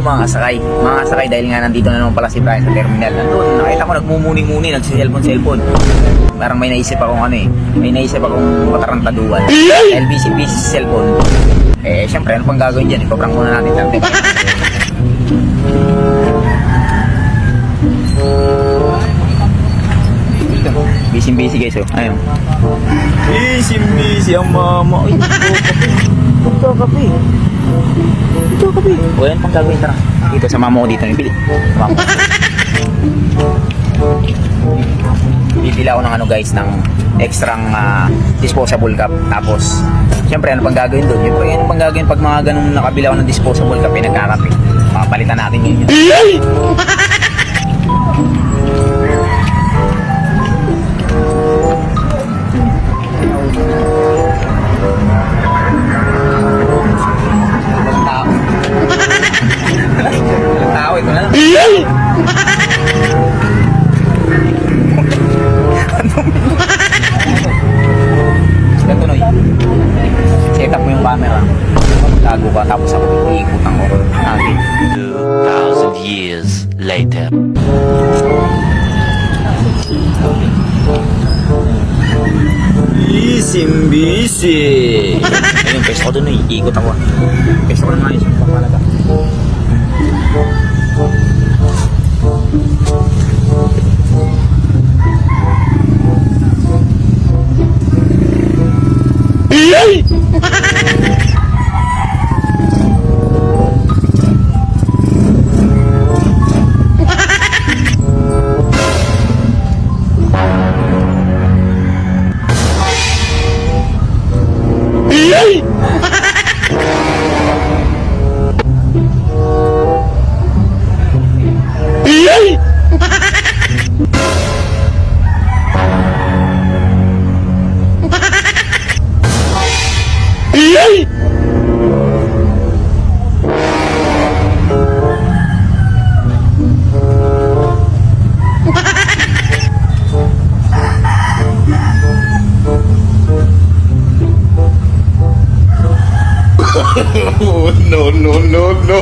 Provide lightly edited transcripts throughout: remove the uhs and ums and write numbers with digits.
mga kasakay. Mga kasakay, dahil nga nandito na naman pala si Brian sa terminal. Nandun, nakita ko nagmumuni-muni, nagsiselfon-selfon. Parang may naisip akong may naisip akong matarantaduan. Dahil busy-busy sa cellphone. Syempre, ano pang gagawin dyan? Ipaprank muna natin natin. Busy-busy guys, oh. Ayun. Busy-busy ang mama. Uy, ito kape. Ito kape. O yan pang gagawin, tara. Dito sa mama ko dito, nabili. Mama ko. Bibili ako ng guys, ng extrang disposable cup. Tapos, syempre ano pang gagawin doon? Syempre ano pang gagawin pag mga ganung nakabili ako ng disposable cup, nagkakape. Makapalitan natin yun. Tao, ito na lang. Ganto Noy. Set up mo yung camera. Tago ka tapos ako iikutan ko. 2,000 years later. Busy. Ayun, pesto ko doon eh. Iikot ako. Pesto ko naman yung pamalaga. No.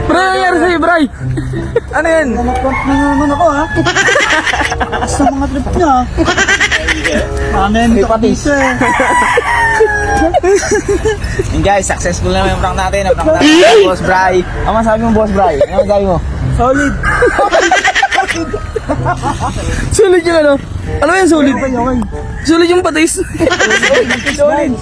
Bray, ano nangyari sa'yo, Bray? Ano yan? Naman ako ha. Sa mga trip niya. Mamen, ito patis. Yung guys, successful na yung prank natin. Ang prank natin, Boss Bray. Ano masabi mo, Boss Bray? Ano masabi mo? Solid. Sulit yung ano? Ano yan sulit? Okay. Sulit yung patis. Solid.